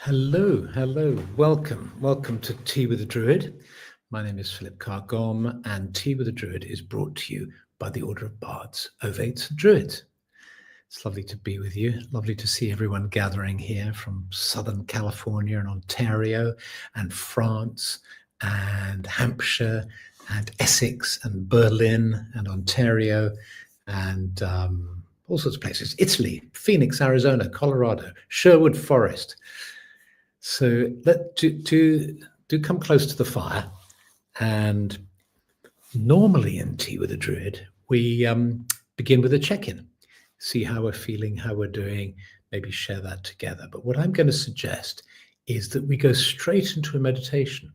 Hello, welcome to Tea with the Druid. My name is Philip Carr-Gomm, and Tea with the Druid is brought to you by the Order of Bards, Ovates and Druids. It's lovely to be with you, lovely to see everyone gathering here from Southern California and Ontario and France and Hampshire and Essex and Berlin and Ontario and all sorts of places. Italy, Phoenix, Arizona, Colorado, Sherwood Forest. So do come close to the fire. And normally in Tea with a Druid, we begin with a check-in, see how we're feeling, how we're doing, maybe share that together. But what I'm going to suggest is that we go straight into a meditation.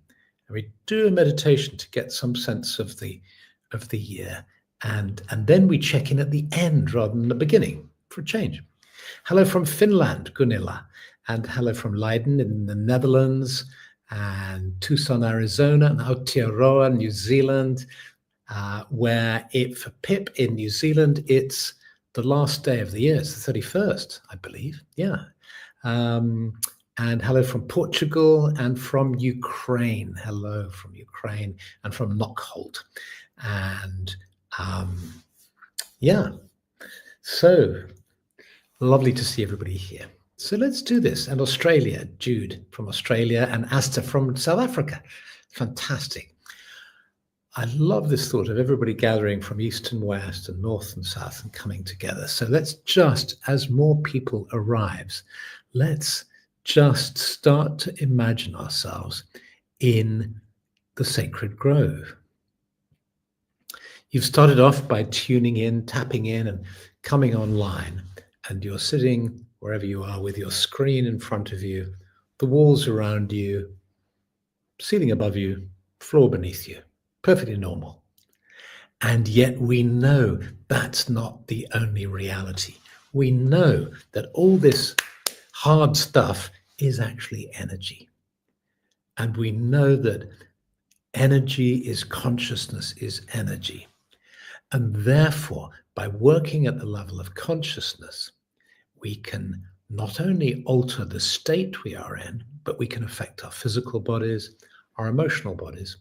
And we do a meditation to get some sense of the year. And then we check in at the end rather than the beginning for a change. Hello from Finland, Gunilla. And hello from Leiden in the Netherlands, and Tucson, Arizona, and Aotearoa, New Zealand, where for Pip in New Zealand, it's the last day of the year. It's the 31st, I believe. Yeah. And hello from Portugal and from Ukraine. Hello from Ukraine and from Knockholt. And yeah, so lovely to see everybody here. So let's do this. And Australia, Jude from Australia, and Asta from South Africa. Fantastic. I love this thought of everybody gathering from east and west and north and south and coming together. So let's just, as more people arrives, let's just start to imagine ourselves in the sacred grove. You've started off by tuning in, tapping in, and coming online, and you're sitting wherever you are with your screen in front of you, the walls around you, ceiling above you, floor beneath you, perfectly normal. And yet we know that's not the only reality. We know that all this hard stuff is actually energy. And we know that energy is consciousness, is energy. And therefore, by working at the level of consciousness, we can not only alter the state we are in, but we can affect our physical bodies, our emotional bodies,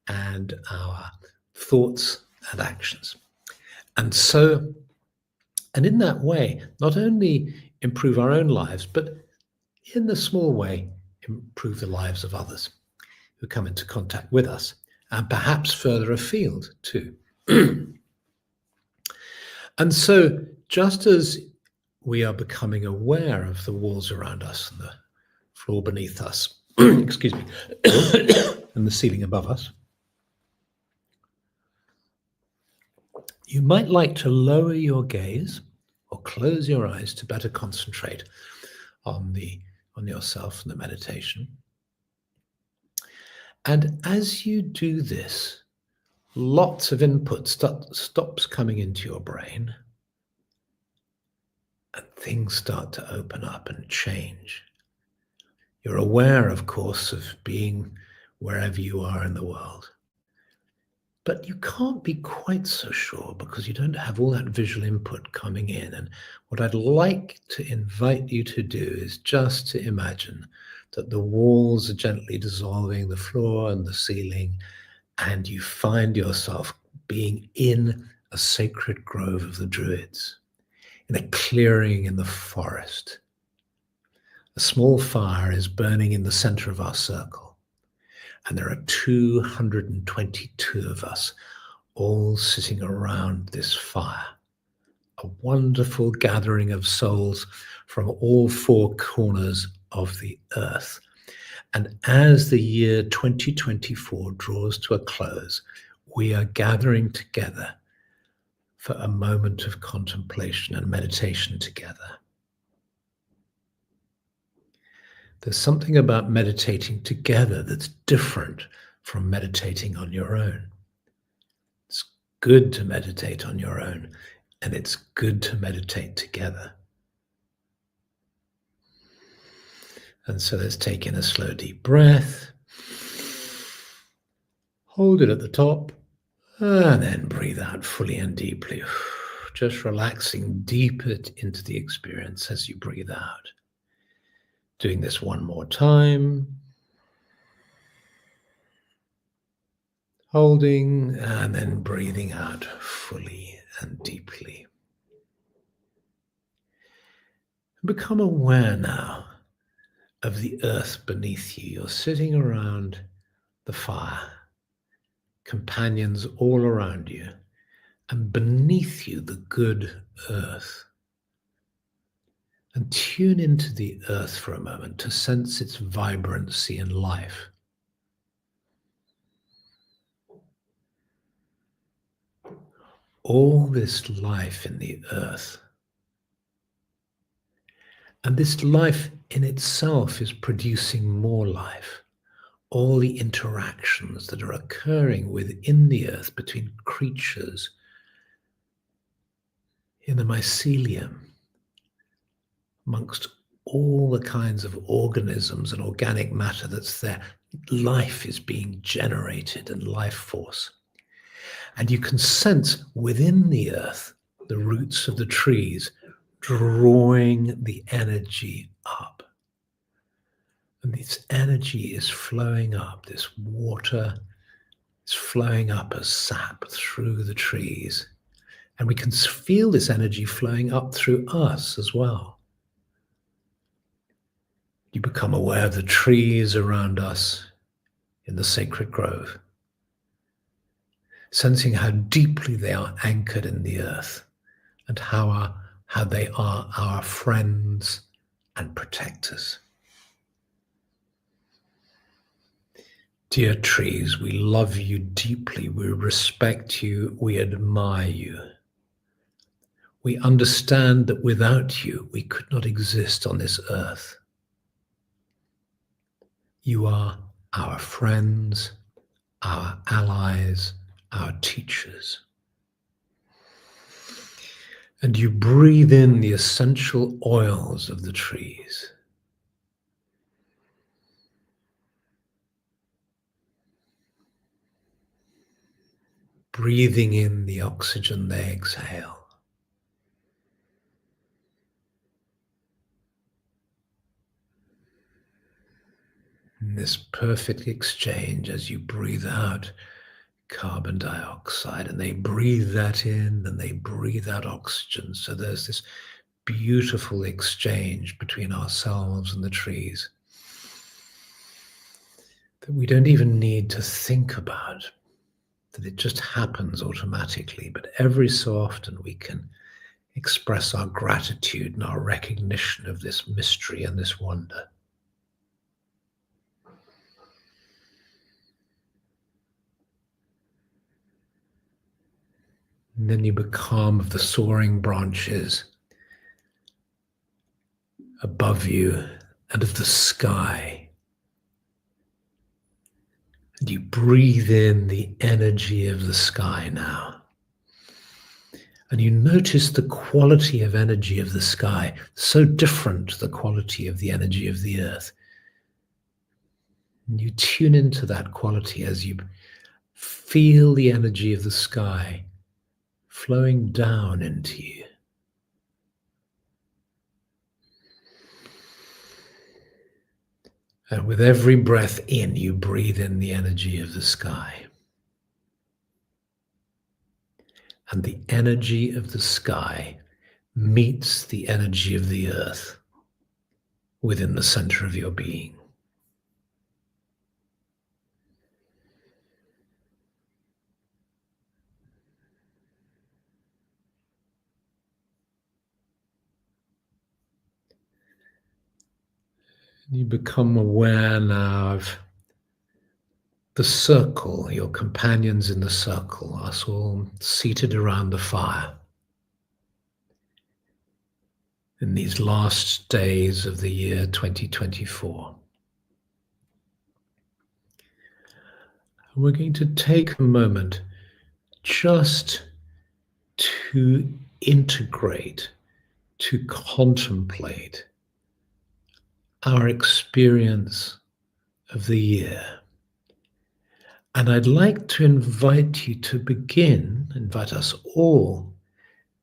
and our thoughts and actions. And in that way, not only improve our own lives, but in a small way, improve the lives of others who come into contact with us, and perhaps further afield too. And so, just as we are becoming aware of the walls around us and the floor beneath us, excuse me, and the ceiling above us, you might like to lower your gaze or close your eyes to better concentrate on yourself and the meditation. And as you do this, lots of input stops coming into your brain, and things start to open up and change. You're aware, of course, of being wherever you are in the world. But you can't be quite so sure because you don't have all that visual input coming in. And what I'd like to invite you to do is just to imagine that the walls are gently dissolving, the floor and the ceiling, and you find yourself being in a sacred grove of the Druids, in a clearing in the forest. A small fire is burning in the center of our circle, and there are 222 of us all sitting around this fire, a wonderful gathering of souls from all four corners of the earth. And as the year 2024 draws to a close, we are gathering together for a moment of contemplation and meditation together. There's something about meditating together that's different from meditating on your own. It's good to meditate on your own, and it's good to meditate together. And so let's take in a slow, deep breath. Hold it at the top, and then breathe out fully and deeply. Just relaxing deeper into the experience as you breathe out. Doing this one more time. Holding and then breathing out fully and deeply. Become aware now of the earth beneath you. You're sitting around the fire, companions all around you, and beneath you the good earth. And tune into the earth for a moment to sense its vibrancy and life. All this life in the earth. And this life in itself is producing more life. All the interactions that are occurring within the earth between creatures in the mycelium, amongst all the kinds of organisms and organic matter that's there, life is being generated and life force. And you can sense within the earth the roots of the trees drawing the energy up. And this energy is flowing up, this water is flowing up as sap through the trees. And we can feel this energy flowing up through us as well. You become aware of the trees around us in the sacred grove, sensing how deeply they are anchored in the earth and how they are our friends and protectors. Dear trees, we love you deeply, we respect you, we admire you. We understand that without you, we could not exist on this earth. You are our friends, our allies, our teachers. And you breathe in the essential oils of the trees. Breathing in the oxygen they exhale. In this perfect exchange as you breathe out carbon dioxide and they breathe that in and they breathe out oxygen. So there's this beautiful exchange between ourselves and the trees that we don't even need to think about, that it just happens automatically. But every so often we can express our gratitude and our recognition of this mystery and this wonder. And then you become of the soaring branches above you and of the sky. And you breathe in the energy of the sky now. And you notice the quality of energy of the sky, so different to the quality of the energy of the earth. And you tune into that quality as you feel the energy of the sky flowing down into you. And with every breath in, you breathe in the energy of the sky. And the energy of the sky meets the energy of the earth within the center of your being. You become aware now of the circle, your companions in the circle, us all seated around the fire in these last days of the year 2024. And we're going to take a moment just to integrate, to contemplate our experience of the year. And I'd like to invite you to invite us all,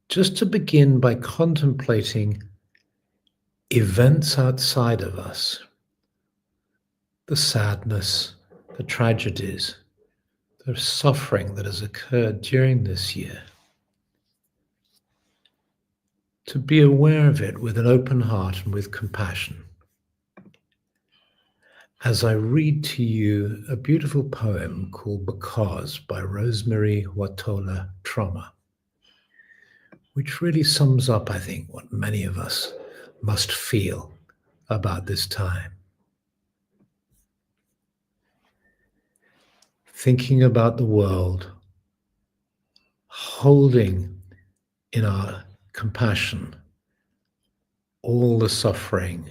just to begin by contemplating events outside of us, the sadness, the tragedies, the suffering that has occurred during this year, to be aware of it with an open heart and with compassion. As I read to you a beautiful poem called Because by Rosemary Watola Trauma, which really sums up, I think, what many of us must feel about this time. Thinking about the world, holding in our compassion all the suffering,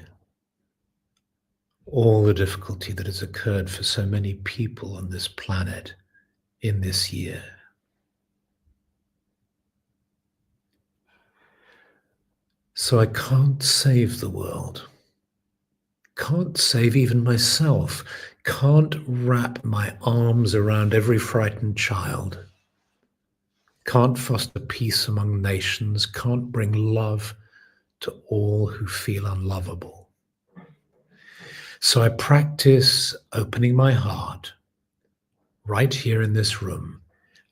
all the difficulty that has occurred for so many people on this planet in this year. So I can't save the world, can't save even myself, can't wrap my arms around every frightened child, can't foster peace among nations, can't bring love to all who feel unlovable. So I practice opening my heart right here in this room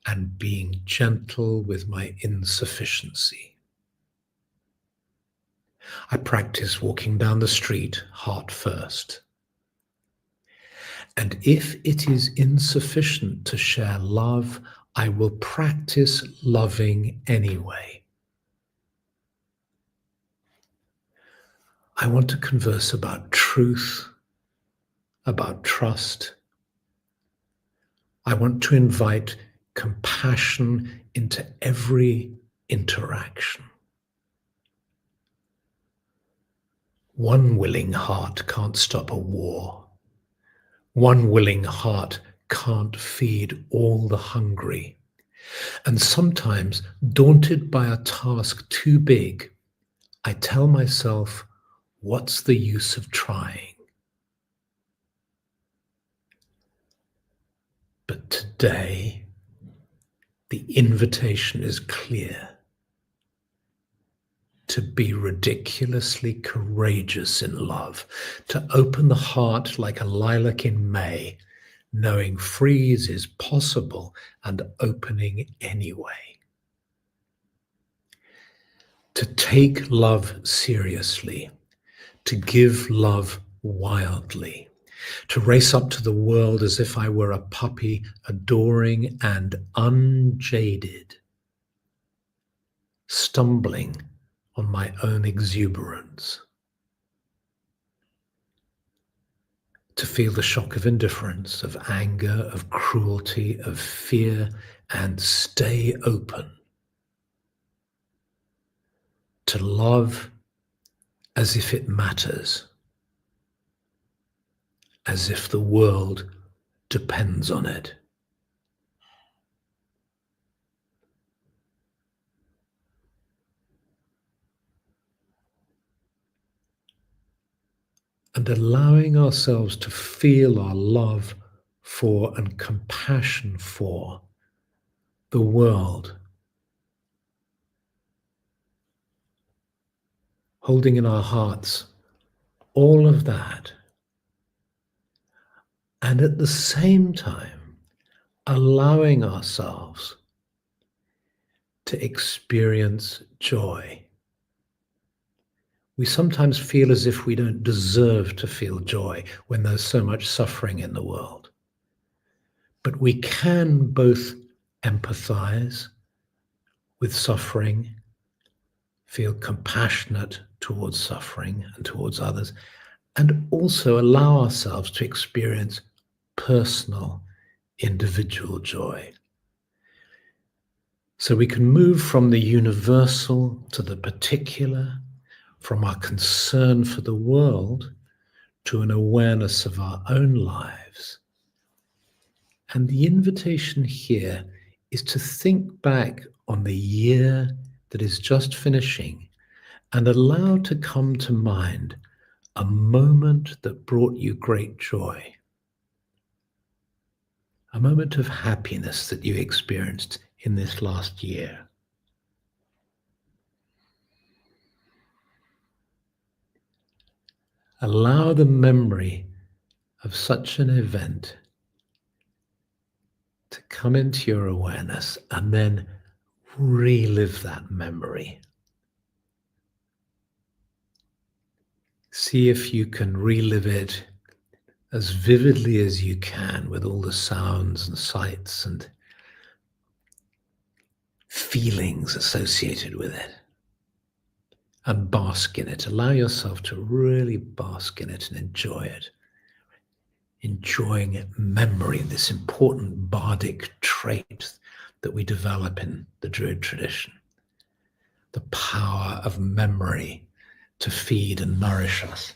and being gentle with my insufficiency. I practice walking down the street, heart first. And if it is insufficient to share love, I will practice loving anyway. I want to converse about truth, about trust. I want to invite compassion into every interaction. One willing heart can't stop a war. One willing heart can't feed all the hungry. And sometimes, daunted by a task too big, I tell myself, what's the use of trying? But today, the invitation is clear: to be ridiculously courageous in love, to open the heart like a lilac in May, knowing freeze is possible and opening anyway. To take love seriously, to give love wildly, to race up to the world as if I were a puppy, adoring and unjaded, stumbling on my own exuberance, to feel the shock of indifference, of anger, of cruelty, of fear, and stay open, to love as if it matters, as if the world depends on it. And allowing ourselves to feel our love for and compassion for the world, holding in our hearts all of that, and at the same time allowing ourselves to experience joy. We sometimes feel as if we don't deserve to feel joy when there's so much suffering in the world. But we can both empathize with suffering, feel compassionate towards suffering and towards others, and also allow ourselves to experience personal, individual joy. So we can move from the universal to the particular, from our concern for the world to an awareness of our own lives. And the invitation here is to think back on the year that is just finishing and allow to come to mind a moment that brought you great joy, a moment of happiness that you experienced in this last year. Allow the memory of such an event to come into your awareness and then relive that memory. See if you can relive it as vividly as you can with all the sounds and sights and feelings associated with it. And bask in it. Allow yourself to really bask in it and enjoy it. Enjoying memory, this important bardic trait that we develop in the Druid tradition. The power of memory to feed and nourish us.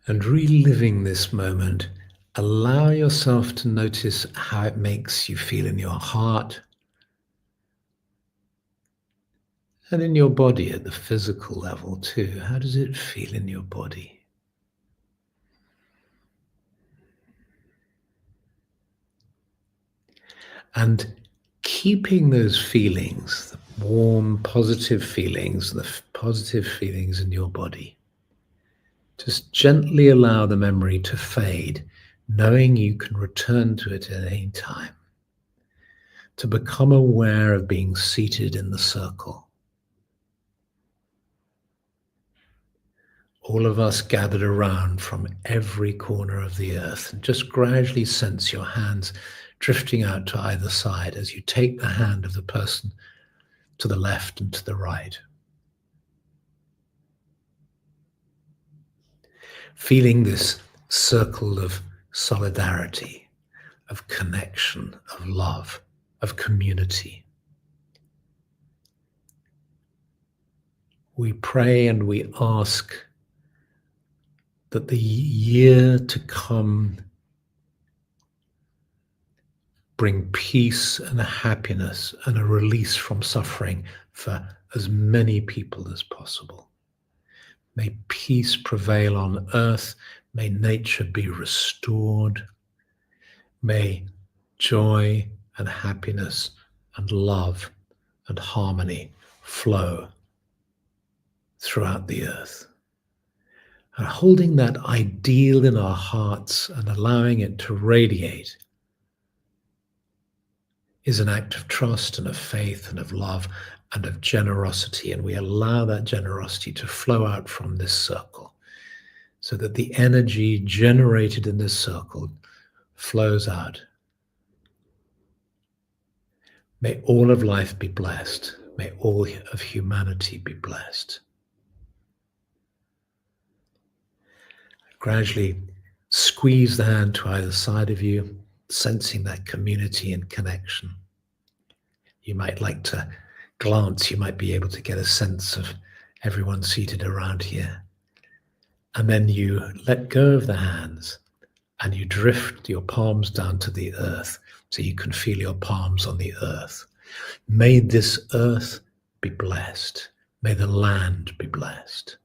And reliving this moment, allow yourself to notice how it makes you feel in your heart and in your body at the physical level too. How does it feel in your body? And keeping those feelings, the warm, positive feelings, positive feelings in your body. Just gently allow the memory to fade, knowing you can return to it at any time. To become aware of being seated in the circle. All of us gathered around from every corner of the earth, and just gradually sense your hands drifting out to either side as you take the hand of the person to the left and to the right. Feeling this circle of solidarity, of connection, of love, of community. We pray and we ask that the year to come bring peace and happiness and a release from suffering for as many people as possible. May peace prevail on earth. May nature be restored. May joy and happiness and love and harmony flow throughout the earth. And holding that ideal in our hearts and allowing it to radiate is an act of trust and of faith and of love and of generosity. And we allow that generosity to flow out from this circle so that the energy generated in this circle flows out. May all of life be blessed. May all of humanity be blessed. Gradually squeeze the hand to either side of you, sensing that community and connection. You might like to glance, you might be able to get a sense of everyone seated around here. And then you let go of the hands and you drift your palms down to the earth so you can feel your palms on the earth. May this earth be blessed. May the land be blessed.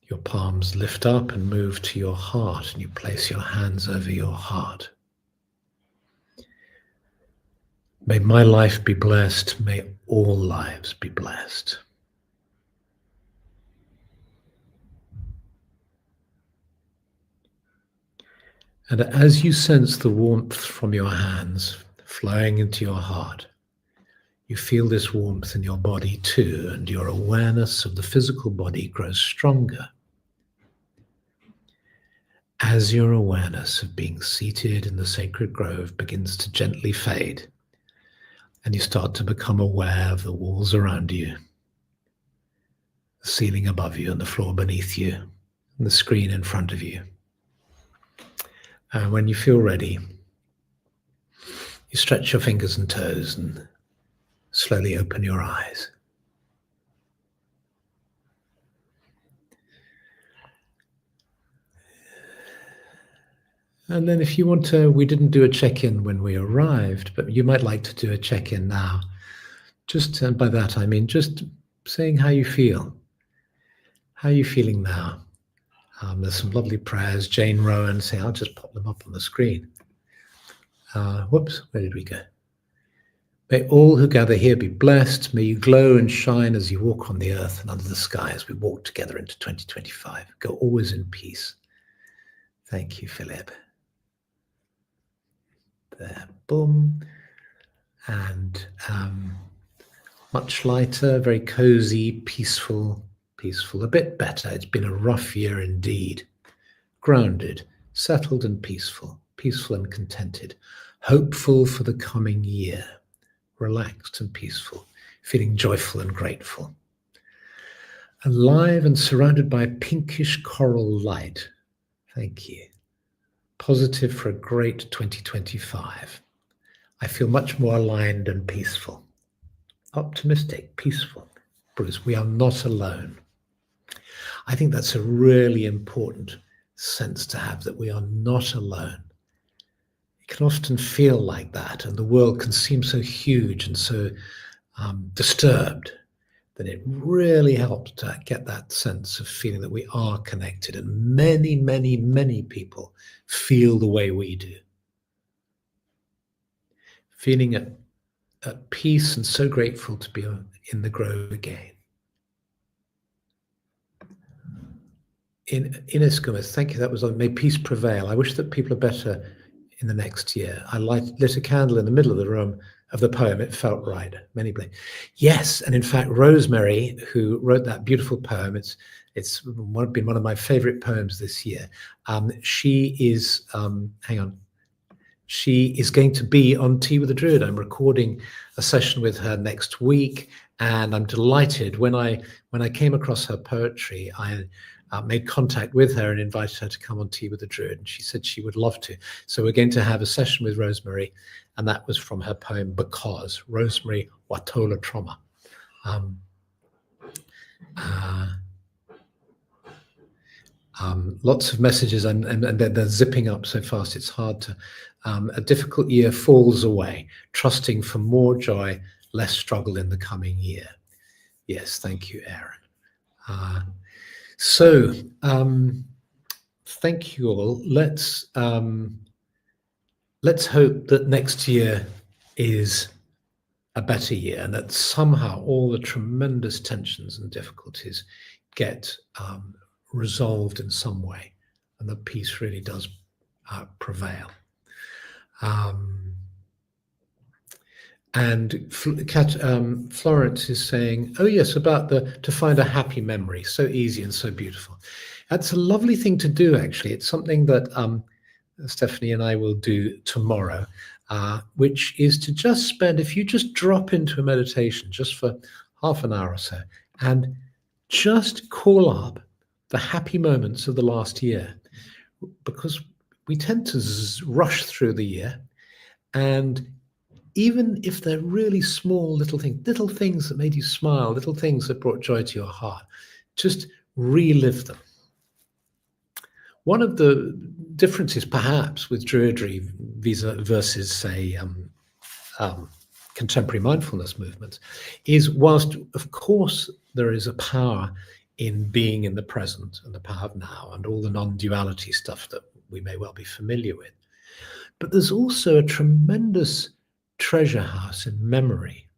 Your palms lift up and move to your heart, and you place your hands over your heart. May my life be blessed. May all lives be blessed. And as you sense the warmth from your hands flowing into your heart, you feel this warmth in your body too, and your awareness of the physical body grows stronger. As your awareness of being seated in the sacred grove begins to gently fade, and you start to become aware of the walls around you, the ceiling above you and the floor beneath you, and the screen in front of you. And when you feel ready, you stretch your fingers and toes and slowly open your eyes. And then if you want to, we didn't do a check-in when we arrived, but you might like to do a check-in now. Just by that, I mean, just saying how you feel. How are you feeling now? There's some lovely prayers. Jane Rowan saying, I'll just pop them up on the screen. Whoops, where did we go? May all who gather here be blessed. May you glow and shine as you walk on the earth and under the sky as we walk together into 2025. Go always in peace. Thank you, Philip. There, boom. And much lighter, very cozy, peaceful, a bit better. It's been a rough year indeed. Grounded, settled and peaceful and contented. Hopeful for the coming year. Relaxed and peaceful, feeling joyful and grateful. Alive and surrounded by a pinkish coral light. Thank you. Positive for a great 2025. I feel much more aligned and peaceful. Optimistic, peaceful. Bruce, we are not alone. I think that's a really important sense to have, that we are not alone. It can often feel like that, and the world can seem so huge and so disturbed, that it really helps to get that sense of feeling that we are connected, and many, many, many people feel the way we do. Feeling at peace and so grateful to be in the grove again. Ines Gomez, thank you. That was on May Peace Prevail. I wish that people are better in the next year. I lit a candle in the middle of the room of the poem. It felt right. Many blame. Yes, and in fact, Rosemary, who wrote that beautiful poem, it's been one of my favorite poems this year. She is, hang on. She is going to be on Tea with the Druid. I'm recording a session with her next week, and I'm delighted. When I came across her poetry, I made contact with her and invited her to come on Tea with the Druid, and she said she would love to. So we're going to have a session with Rosemary, and that was from her poem Because, Rosemary Watola Trauma. Lots of messages, and they're zipping up so fast it's hard to. A difficult year falls away, trusting for more joy, less struggle in the coming year. Yes, thank you, Aaron. So thank you all. Let's hope that next year is a better year, and that somehow all the tremendous tensions and difficulties get resolved in some way, and that peace really does prevail. And Florence is saying, oh yes, about to find a happy memory, so easy and so beautiful. That's a lovely thing to do, actually. It's something that Stephanie and I will do tomorrow, which is to just spend, if you just drop into a meditation just for half an hour or so, and just call up the happy moments of the last year, because we tend to rush through the year, and even if they're really small little things that made you smile, little things that brought joy to your heart, just relive them. One of the differences perhaps with Druidry versus, say, contemporary mindfulness movements is, whilst of course there is a power in being in the present and the power of now and all the non-duality stuff that we may well be familiar with, but there's also a tremendous treasure house in memory.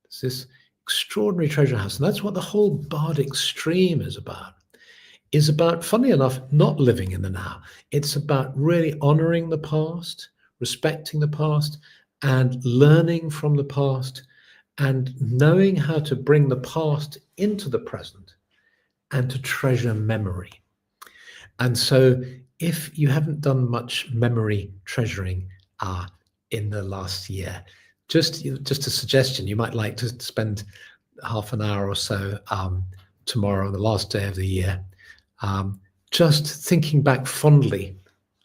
It's this extraordinary treasure house, and that's what the whole bardic stream is about, funnily enough, not living in the now. It's about really honoring the past, respecting the past, and learning from the past, and knowing how to bring the past into the present and to treasure memory. And so if you haven't done much memory treasuring in the last year, just a suggestion, you might like to spend half an hour or so tomorrow, the last day of the year, just thinking back fondly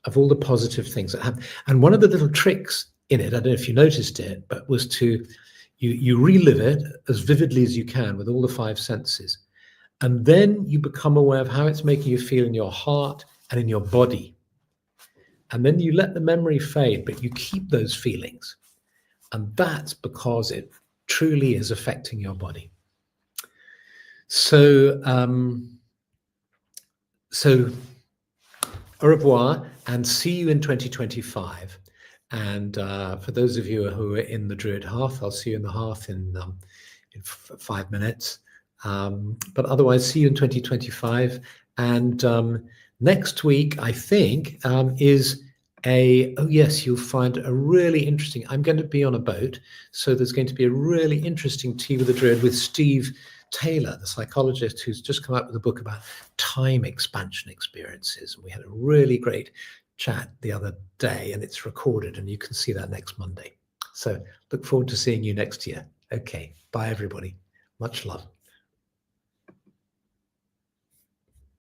of all the positive things that happened. And one of the little tricks in it, I don't know if you noticed it, but was to, you relive it as vividly as you can with all the five senses. And then you become aware of how it's making you feel in your heart and in your body. And then you let the memory fade, but you keep those feelings. And that's because it truly is affecting your body. So, au revoir, and see you in 2025. And for those of you who are in the Druid Hearth, I'll see you in the Hearth in 5 minutes. But otherwise, see you in 2025. And next week, I think, is oh yes, you'll find a really interesting, I'm going to be on a boat, so there's going to be a really interesting Tea with the Druid with Steve Taylor, the psychologist who's just come out with a book about time expansion experiences. And we had a really great chat the other day, and it's recorded, and you can see that next Monday. So look forward to seeing you next year. Okay, bye everybody. Much love.